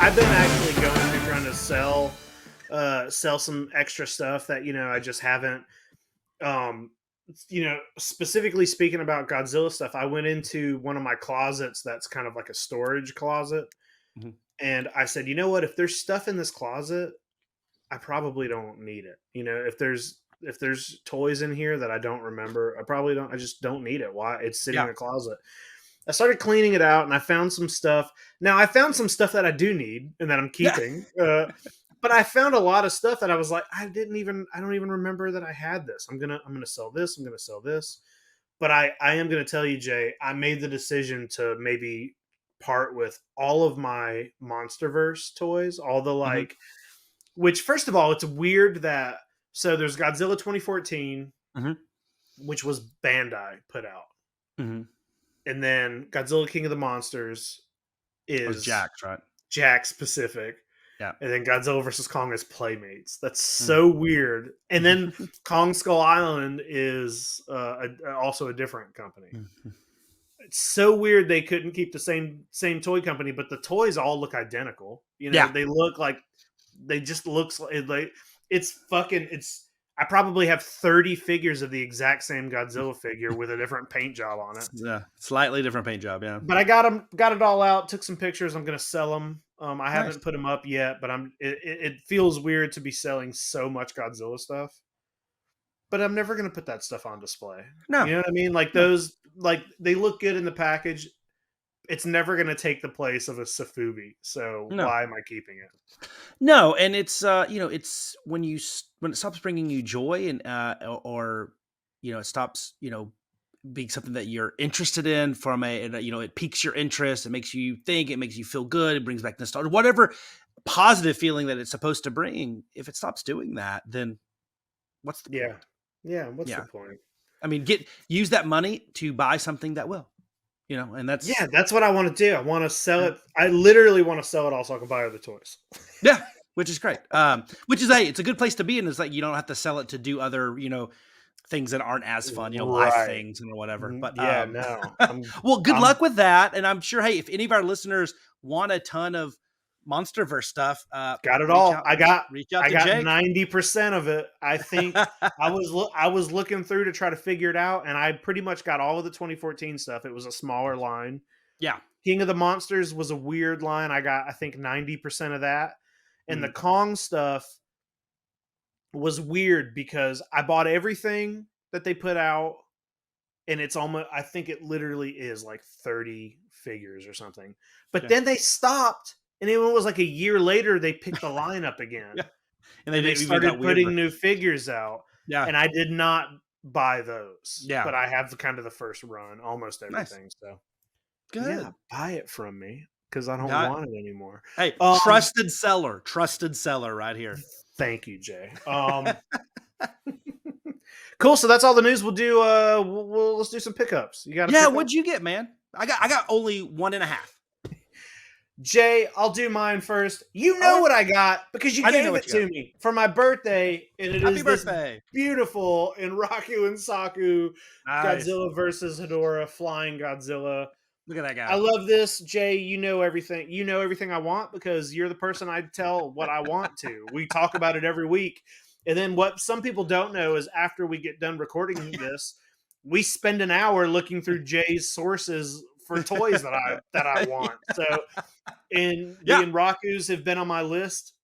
I've been actually going through trying to sell some extra stuff that I just haven't. Um, specifically speaking about Godzilla stuff, I went into one of my closets that's kind of like a storage closet, Mhm. and I said, you know what? If there's stuff in this closet, I probably don't need it. If there's toys in here that I don't remember, I probably don't. I just don't need it. Why? It's sitting in Yeah. a closet. I started cleaning it out and I found some stuff. Now I found some stuff that I do need and that I'm Yeah. keeping. But I found a lot of stuff that I was like, I don't even remember that I had this. I'm gonna sell this. I'm gonna sell this. But I am gonna tell you, Jay, I made the decision to maybe part with all of my MonsterVerse toys, all the Mhm. which first of all, it's weird that so there's Godzilla 2014, Mhm. which was Bandai put out, Mhm. and then Godzilla King of the Monsters It was is Jakks, right? Jakks Pacific, Yeah. and then Godzilla versus Kong is Playmates. That's Mm. so weird. And then Kong Skull Island is also a different company. Mhm. It's so weird they couldn't keep the same toy company, but the toys all look identical. Yeah. They look like they just looks like it's fucking it's. I probably have 30 figures of the exact same Godzilla figure with a different paint job on it. Yeah. Slightly different paint job, yeah. But I got it all out. Took some pictures. I'm gonna sell them. I Nice. haven't put them up yet, but it feels weird to be selling so much Godzilla stuff. But I'm never gonna put that stuff on display. No. You know what I mean? Like No. those, like they look good in the package. It's never gonna take the place of a sofubi. So No. why am I keeping it? No, and it's it's when when it stops bringing you joy and or it stops, being something that you're interested in from it piques your interest, it makes you think, it makes you feel good, it brings back nostalgia, whatever positive feeling that it's supposed to bring. If it stops doing that, then what's the Yeah, point? yeah. What's the Yeah. point? I mean, use that money to buy something that will, and Yeah, that's that's what I want to do. I want to sell yeah. it. I literally want to sell it all so I can buy other toys. Yeah, which is great. Which is it's a good place to be in. Is like you don't have to sell it to do other things that aren't as fun, life Right. things and whatever. But Yeah. No. well, good I'm luck with that. And I'm sure, hey, if any of our listeners want a ton of MonsterVerse stuff, got it reach all. out, I got reach out I to got Jake. 90% of it. I think I was looking through to try to figure it out, and I pretty much got all of the 2014 stuff. It was a smaller line. Yeah. King of the Monsters was a weird line. I got I think 90% of that. And the Mhm. Kong stuff was weird because I bought everything that they put out, and it's almost I think it literally is like 30 figures or something. But Yeah. then they stopped, and it was like a year later they picked the line up Yeah. again, And they and they even got started weirder. putting new figures out, Yeah. and I did not buy those, Yeah. but I have the kind of the first run, almost Nice. everything. So yeah, Good. buy it from me because I don't Got want it anymore. Hey, Um, trusted seller right here. thank you, Jay. Cool. So that's all the news. We'll do. Let's do some pickups. You got a Yeah, pickup? what'd you get, man? I got only one and a half. Jay, I'll do mine first. You All know right. what I got because you I do know gave what it you got. to me for my birthday, and it Happy is this birthday. beautiful Anraku Ansaku Nice. Godzilla versus Hedorah flying Godzilla. Look at that I guy. love this, Jay. You know everything. You know everything I want because you're the person I tell what I want to. We talk about it every week. And then what some people don't know is after we get done recording this, we spend an hour looking through Jay's sources for toys that I want. So and the Yeah. Enrakus have been on my list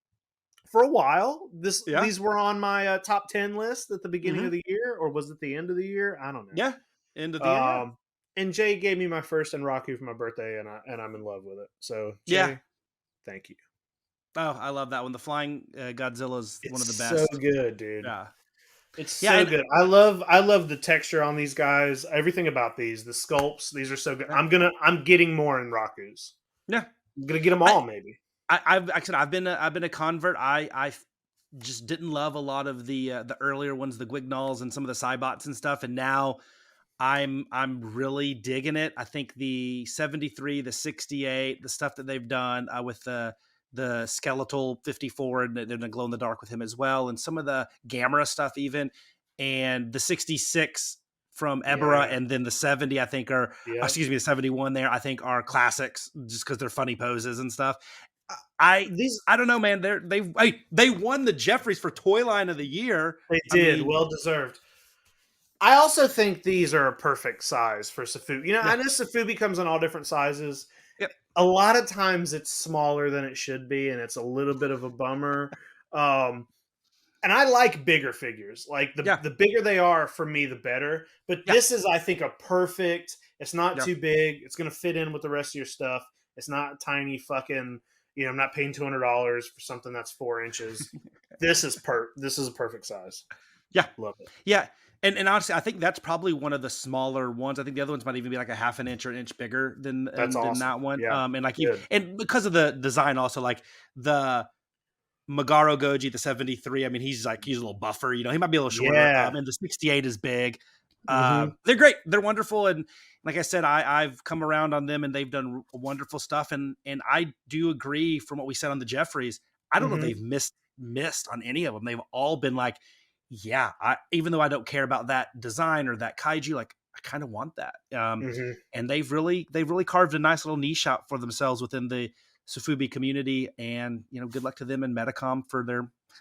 for a while. Yeah. These were on my top 10 list at the beginning Hmm. of the year, or was it the end of the year? I don't Yeah. End of know. the year. Yeah. And Jay gave me my first Enraku for my birthday, and I'm in love with it. So Yeah. Jay, thank you. Oh, I love that one. The flying Godzilla is one It's of the so best. good, dude. Yeah. It's Yeah. so good. I love the texture on these guys. Everything about the sculpts. These are so good. Yeah. I'm getting more Enrakus. Yeah. I'm gonna get them I, all, maybe. I've actually I've been a convert. Just didn't love a lot of the earlier ones, the Guignolls and some of the Cybots and stuff, and now I'm really digging it. I think the 73, the 68, the stuff that they've done with the skeletal 54 and they're gonna glow in the dark with him as well, and some of the Gamera stuff even, and the 66 from Ebera, Yeah. and then the 70 I think are Yep. excuse me the 71 there I think are classics just because they're funny poses and stuff. I these I don't know, man. They won the Jeffries for Toy Line of the Year. they I did mean, well deserved. I also think these are a perfect size for sofubi. yeah, I know sofubi comes in all different sizes. yep, A lot of times it's smaller than it should be, and it's a little bit of a bummer. Um, and I like bigger figures. Like yeah, the bigger they are, for me, the better. But yeah, this is, I think, a perfect. It's not yeah. too big. It's going to fit in with the rest of your stuff. It's not tiny fucking. I'm not paying $200 for something that's 4 inches. This is a perfect size. Yeah. Love it. Yeah. And honestly, I think that's probably one of the smaller ones. I think the other ones might even be like a half an inch or an inch bigger That's than awesome. that one. Yeah, And like you good. and because of the design also, like the Magaro Goji, the 73. I mean, he's a little buffer, he might be a little shorter. Yeah. And the 68 is big. Hmm. They're great. They're wonderful. And like I said, I've come around on them and they've done wonderful stuff. And I do agree from what we said on the Jeffries. I don't know if Hmm. they've missed on any of them. They've all been like, yeah, even though I don't care about that design or that kaiju, like I kind of want that. Hmm. And they've really carved a nice little niche out for themselves within the sofubi community. And good luck to them and Medicom for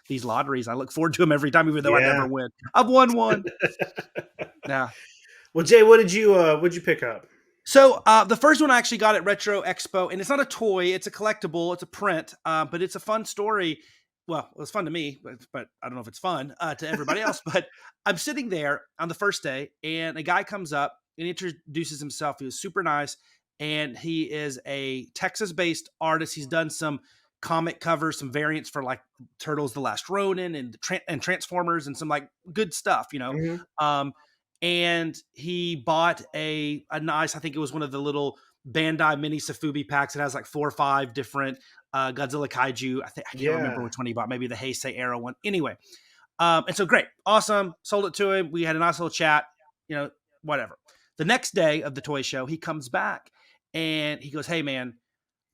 these lotteries. I look forward to them every time, even though I Yeah. never win. I've won one. Yeah. Well, Jay, what'd you pick up? So the first one I actually got at Retro Expo, and it's not a toy; it's a collectible, it's a print, but it's a fun story. Well, it was fun to me, but I don't know if it's fun to everybody else. But I'm sitting there on the first day, and a guy comes up and introduces himself. He was super nice, and he is a Texas-based artist. He's done some comic covers, some variants for like Turtles: The Last Ronin and Transformers, and some like good stuff. Hmm. Um, and he bought a nice, I think it was one of the little Bandai mini Sofubi packs. It has like 4 or 5 different Godzilla kaiju. I can't remember Yeah. which one he bought. Maybe the Heisei era one. Anyway, and so great, awesome. Sold it to him. We had a nice little chat. Whatever. The next day of the toy show, he comes back and he goes, "Hey man,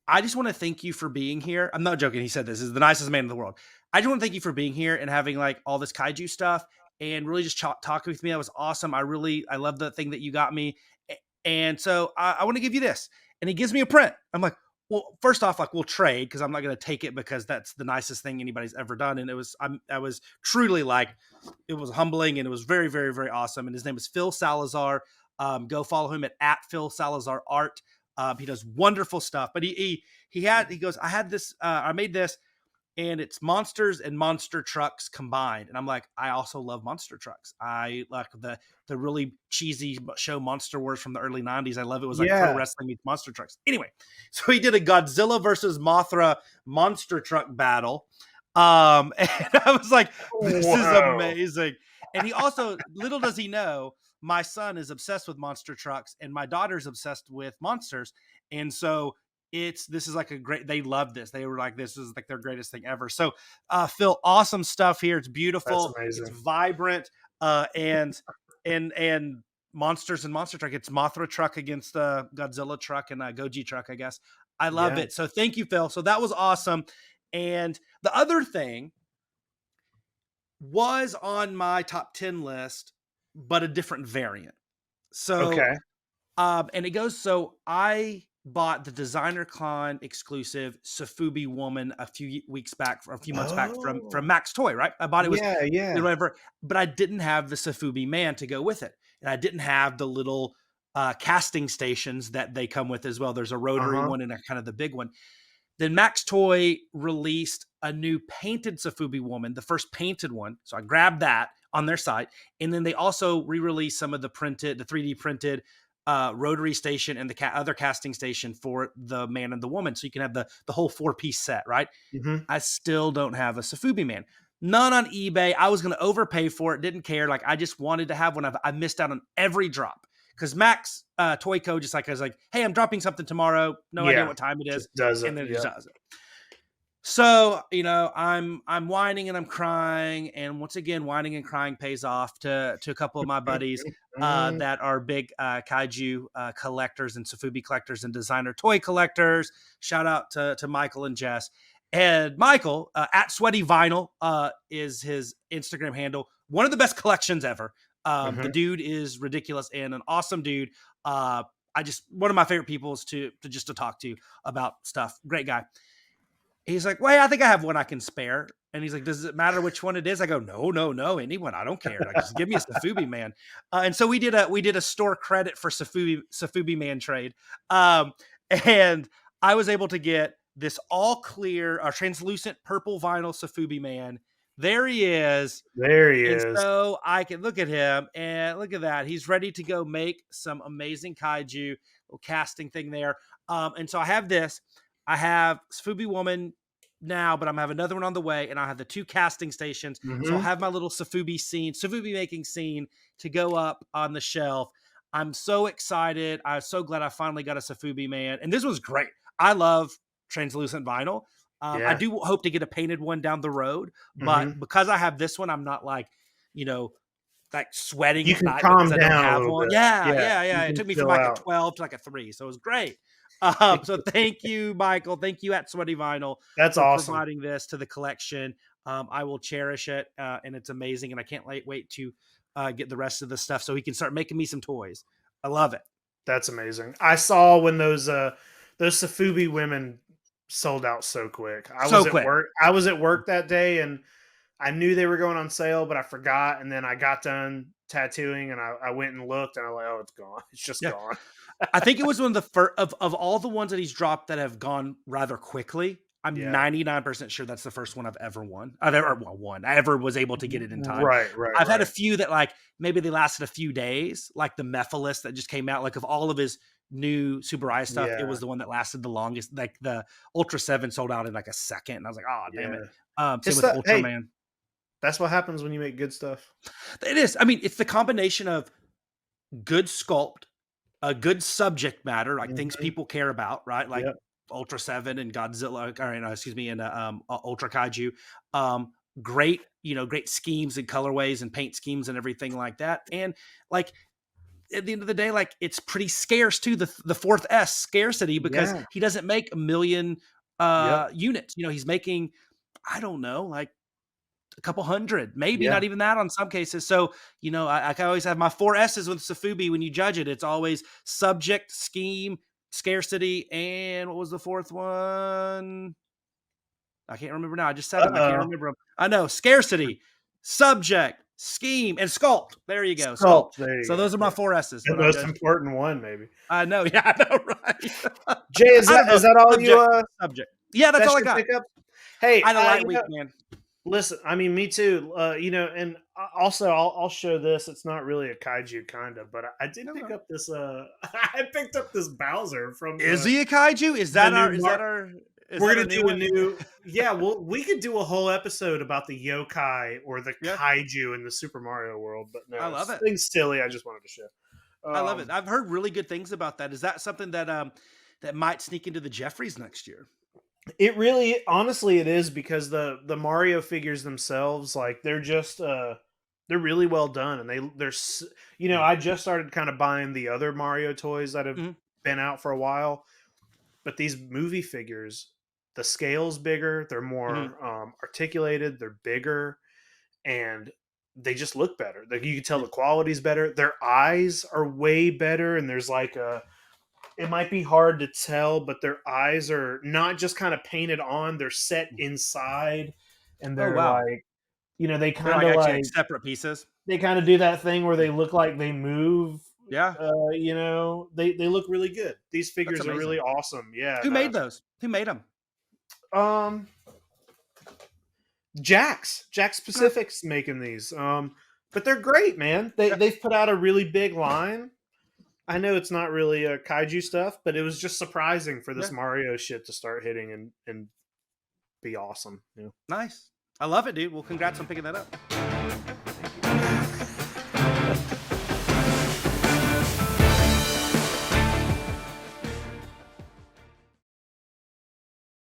I just want to thank you for being here." I'm not joking. He said this is the nicest man in the world. "I just want to thank you for being here and having like all this kaiju stuff and really just talking with me. That was awesome. I love the thing that you got me. And so I want to give you this." And he gives me a print. I'm like, well, first off, like we'll trade because I'm not going to take it because that's the nicest thing anybody's ever done. And I was truly like, it was humbling and it was very, very, very awesome. And his name is Phil Salazar. Go follow him at Phil Salazar Art. He does wonderful stuff. But he goes, I made this, and it's monsters and monster trucks combined. And I'm like, I also love monster trucks. I like the really cheesy show Monster Wars from the early 90s. I love it. It was like pro Yeah. wrestling meets monster trucks. Anyway, so he did a Godzilla versus Mothra monster truck battle. And I was like, this is Wow. amazing. And he also, little does he know, my son is obsessed with monster trucks and my daughter's obsessed with monsters. And so this is like they love this. They were like, this is like their greatest thing ever. So Phil, awesome stuff here. It's That's beautiful, it's amazing. vibrant, and monsters and monster truck. It's Mothra truck against Godzilla truck and Goji truck, I guess. I love Yeah. it. So thank you, Phil. So that was awesome. And the other thing was on my top 10 list, but a different variant. So Okay. and it goes, so I bought the Designer Con exclusive Sofubi Woman a few months back from Oh. Max Toy, right? I bought it was Yeah, yeah. whatever, but I didn't have the Sofubi Man to go with it. And I didn't have the little casting stations that they come with as well. There's a rotary Uh-huh. one and a kind of the big one. Then Max Toy released a new painted Sofubi Woman, the first painted one. So I grabbed that on their site. And then they also re-released some of the 3D printed rotary station and the other casting station for the man and the woman. So you can have the whole 4-piece set, right? Mhm. I still don't have a Sofubi Man. None on eBay. I was going to overpay for it. Didn't care. Like I just wanted to have one. I missed out on every drop because Max Toy Co. just like I was like, hey, I'm dropping something tomorrow. No idea Yeah. what time it is, Just does it. and then it just Yep. does it. So I'm whining and I'm crying, and once again, whining and crying pays off to a couple of my buddies Mm. that are big kaiju collectors and Sofubi collectors and designer toy collectors. Shout out to Michael and Jess. And Michael at Sweaty Vinyl is his Instagram handle. One of the best collections ever. The Mhm. dude is ridiculous and an awesome dude. One of my favorite people is to talk to about stuff. Great guy. He's like, "Well, I think I have one I can spare." And he's like, "Does it matter which one it is?" I go, "No, no, no, anyone. I don't care. Like, just give me a sofubi man." And so we did a store credit for sofubi man trade, um, and I was able to get this all clear, translucent purple vinyl sofubi man. There he is. There he And is. so I can look at him and look at that. He's ready to go make some amazing kaiju, little casting thing there. And so I have this. I have Sofubi Woman now, but I'm gonna have another one on the way, and I have the 2 casting stations. So I'll Hmm. have my little Sofubi making scene to go up on the shelf. I'm so excited. I'm so glad I finally got a Sofubi man. And this was great. I love translucent vinyl. I Yeah. do hope to get a painted one down the road, but Hmm. because I have this one, I'm not like, you know, like sweating You at can night because calm I don't down a have little one. bit. Yeah, Yeah. yeah, yeah. You It can took me from chill like a out. 12 to like a 3. So it was great. So thank you, Michael. Thank you at Sweaty Vinyl That's for awesome. providing this to the collection. I will cherish it, and it's amazing. And I can't wait to get the rest of the stuff so he can start making me some toys. I love it. That's amazing. I saw when those Safubi women sold out so quick. I was So at quick. work. I was at work that day, and I knew they were going on sale, but I forgot. And then I got done tattooing, and I went and looked, and I was like, "Oh, it's gone. It's just Yeah. gone." I think it was one of the first of all the ones that he's dropped that have gone rather quickly. I'm Yeah. 99% sure that's the first one I've ever won. I've ever well, won. I ever was able to get it in time. Right. Right. I've had a Right. few that like maybe they lasted a few days, like the Mephiles that just came out. Like of all of his new Subaraya stuff, it Yeah. was the one that lasted the longest. Like the Ultra 7 sold out in like a second. And I was like, oh damn it. Yeah. Same It's with that. Hey, Ultraman. that's what happens when you make good stuff. It is. I mean, it's the combination of good sculpt, a good subject matter, like things Hmm. people care about, right? Like Yep. Ultra 7 and Godzilla, or no, excuse me, and Ultra Kaiju. Um, great, great schemes and colorways and paint schemes and everything like that. And like at the end of the day, like it's pretty scarce too, the fourth S scarcity because Yeah. he doesn't make a million Yep. units. He's making, I don't know, like a couple hundred, maybe Yeah. not even that on some cases. So, I can always have my 4 S's with Sofubi when you judge it. It's always subject, scheme, scarcity, and what was the fourth one? I can't remember now. I just said Uh them. I can't oh. remember them. I know scarcity, subject, scheme, and sculpt. There you go. Sculpt. Sculpt. There So you go. those are my Yeah. 4 S's The when I most judge. important one, maybe. I know. Yeah, I know, right? Jay, is I don't that know. is that all you Subject, subject. Yeah, that's all that's I your got. pickup? Hey, I had a light week, man. listen, I mean, me too. And also, I'll show this. It's not really a kaiju, kind of, but I did No, pick no. up this. I picked up this Bowser from Is he a kaiju? Is the that new our? Is that Mar. our? Is We're that our gonna new do a one? new. Yeah, well, we could do a whole episode about the yokai or the Yeah, kaiju in the Super Mario world. But I no, love it. things silly. I just wanted to show. I love it. I've heard really good things about that. Is that something that might sneak into the Jeffries next year? It really, honestly, it is because the Mario figures themselves, like they're really well done, and Mm. I just started kind of buying the other Mario toys that have Mhm. been out for a while, but these movie figures, the scale's bigger, they're Mhm. more articulated, they're bigger, and they just look better. Like you can tell Yeah. the quality's better. Their eyes are way better, and there's like a it might be hard to tell, but their eyes are not just kind of painted on, they're set inside, and Oh they're wow, like, they they're kind like of actually like like separate pieces. do that thing where they look like they move. Yeah, They look really good. These that's figures are really amazing. awesome. Yeah, Who made those? Who made them? um Jakks Pacific's making these. But they're great, man. Yeah, They've put out a really big line. I know it's not really a kaiju stuff, but it was just surprising for this yeah, Mario shit to start hitting and be awesome. nice. I love it, dude. Well, congrats on picking that up.